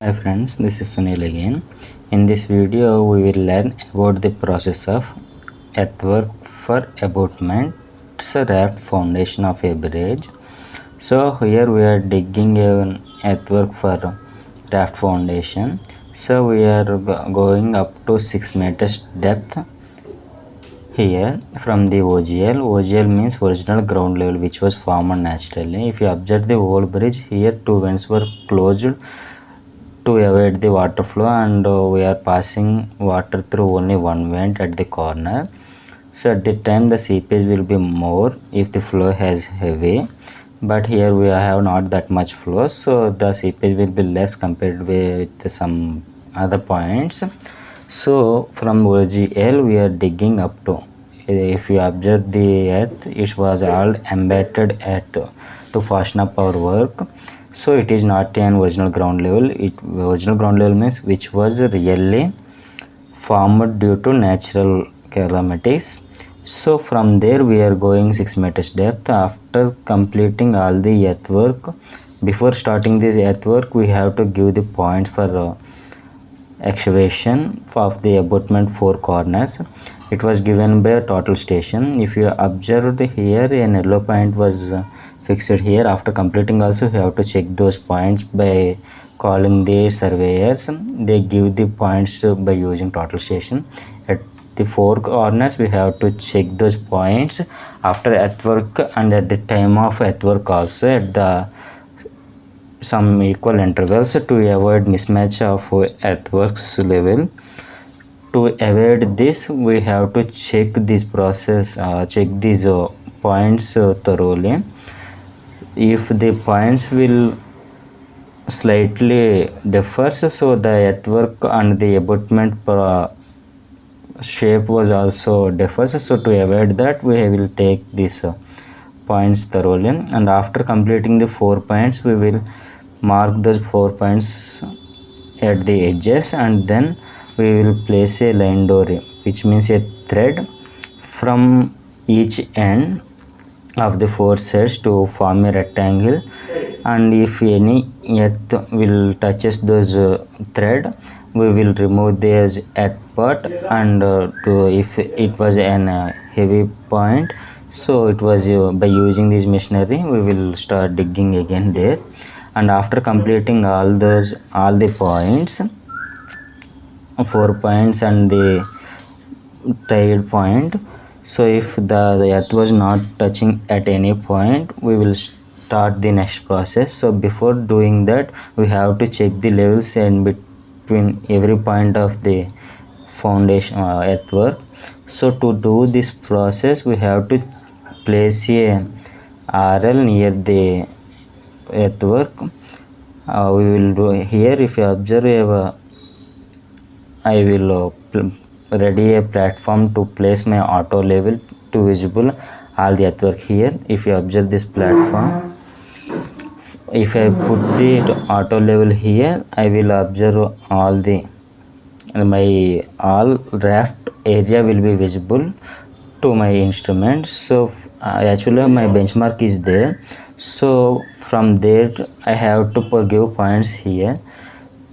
Hi friends, this is Sunil again. In this video, we will learn about the process of earthwork for abutment, raft foundation of a bridge. So here we are digging an earthwork for raft foundation. So we are going up to 6 meters depth. Here from the OGL means original ground level, which was formed naturally. If you observe the old bridge, here two vents were closed to avoid the water flow, and we are passing water through only one vent at the corner. So at the time the seepage will be more if the flow has heavy, but here we have not that much flow, so the seepage will be less compared with some other points. So from OGL we are digging up to, if you observe the earth, it was all embedded earth to fasten up our work. So it is not an original ground level. Original ground level means which was really formed due to natural calamities. So from there we are going 6 meters depth. After completing all the earthwork, before starting this earthwork we have to give the points for excavation of the abutment 4 corners. It was given by a total station. If you observed here, an yellow point was fixed here. After completing also you have to check those points by calling the surveyors. They give the points by using total station. At the 4 corners we have to check those points after earthwork and at the time of earthwork also at the some equal intervals to avoid mismatch of earthworks level. To avoid this we have to check this process, check these points thoroughly. If the points will slightly differs, so the earthwork and the abutment shape was also differs. So to avoid that we will take these points thoroughly, and after completing the 4 points we will mark those 4 points at the edges, and then we will place a line door, which means a thread from each end of the 4 sides to form a rectangle. And if any earth will touches those thread, we will remove this earth part, and if it was an heavy point, so it was by using this machinery we will start digging again there. And after completing all the points, 4 points and the tied point, so if the earth was not touching at any point, we will start the next process. So before doing that we have to check the levels in between every point of the foundation earthwork. So to do this process we have to place a RL near the earthwork. We will do here. If you observe, I will ready a platform to place my auto level to visible all the earthwork here. If you observe this platform, if I put the auto level here, I will observe all the my all raft area will be visible to my instrument. So actually my benchmark is there, so from there I have to give points here.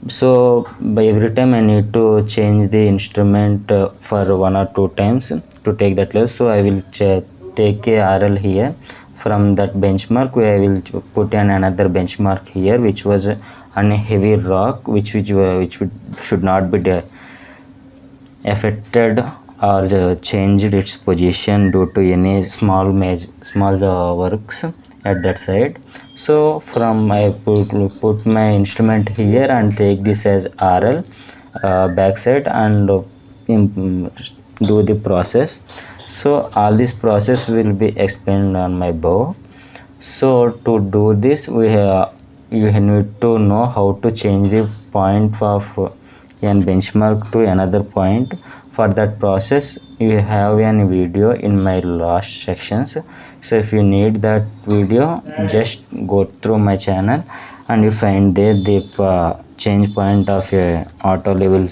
So by every time I need to change the instrument for 1 or 2 times to take that level. So I will take a RL here. From that benchmark I will put in another benchmark here, which was on a heavy rock, which should not be affected or changed its position due to any small works at that side. So from I put my instrument here and take this as RL backside and do the process. So all this process will be explained on my bow. So to do this you need to know how to change the point of an benchmark to another point. For that process you have a video in my last sections. So if you need that video, just go through my channel and you find there the change point of your auto level.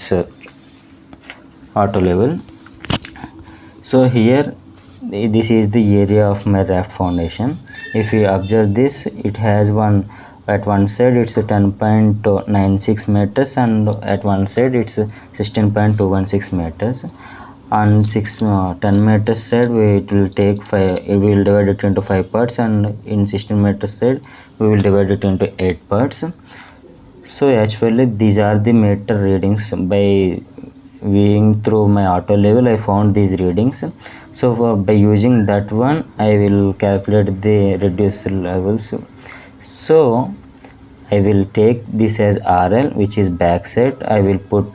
So here this is the area of my raft foundation. If you observe this, it has one at one side it's 10.96 meters and at one side it's 16.216 meters. On 10 meters side it will take 5, we will divide it into 5 parts, and in 16 meters side we will divide it into 8 parts. So actually these are the meter readings. By viewing through my auto level I found these readings. So by using that one I will calculate the reduced levels. So I will take this as RL, which is backside. I will put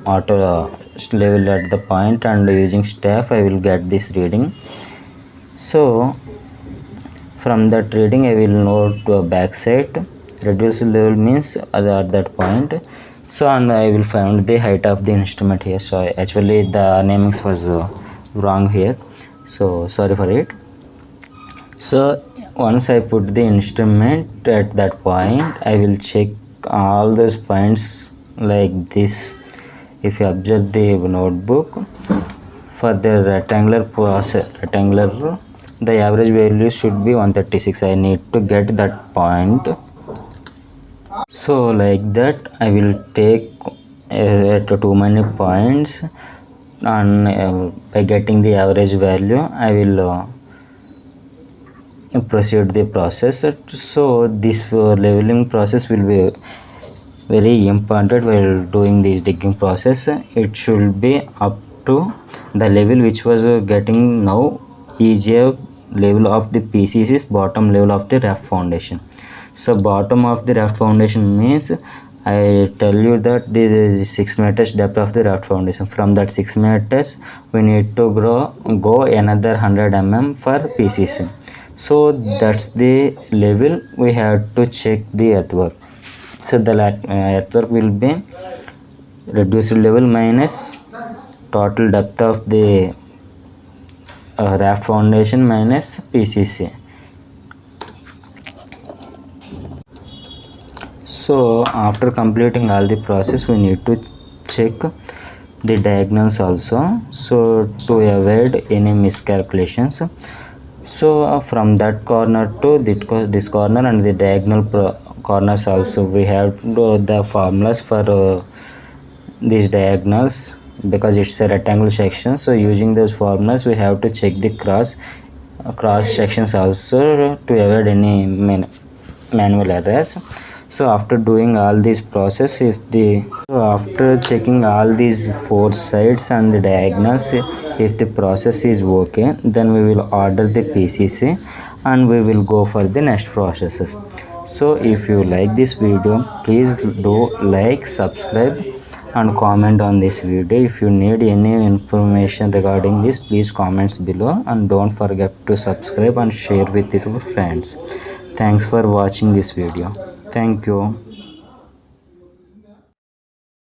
auto level at the point, and using staff I will get this reading. So from that reading I will note backside. Reduced level means at that point. So and I will find the height of the instrument here. So actually the namings was wrong here, so sorry for it. So once I put the instrument at that point, I will check all those points like this. If you observe the notebook, for the rectangular the average value should be 136. I need to get that point. So like that I will take too many points, and by getting the average value I will proceed the process. So this leveling process will be very important while doing this digging process. It should be up to the level which was getting now is a level of the PCC's bottom level of the raft foundation. So bottom of the raft foundation means I tell you that this is 6 meters depth of the raft foundation. From that 6 meters we need to go another 100 mm for PCC. So that's the level we have to check the earthwork. So the earthwork will be reduced level minus total depth of the raft foundation minus PCC. So after completing all the process we need to check the diagonals also, so to avoid any miscalculations. So from that corner to this corner and the diagonal corners also we have the formulas for these diagonals, because it's a rectangle section. So using those formulas we have to check the cross sections also to avoid any manual errors. So after doing all this process, after checking all these 4 sides and the diagonals, if the process is okay, then we will order the PCC and we will go for the next processes. So if you like this video, please do like, subscribe and comment on this video. If you need any information regarding this, please comments below, and don't forget to subscribe and share with your friends. Thanks for watching this video. Thank you.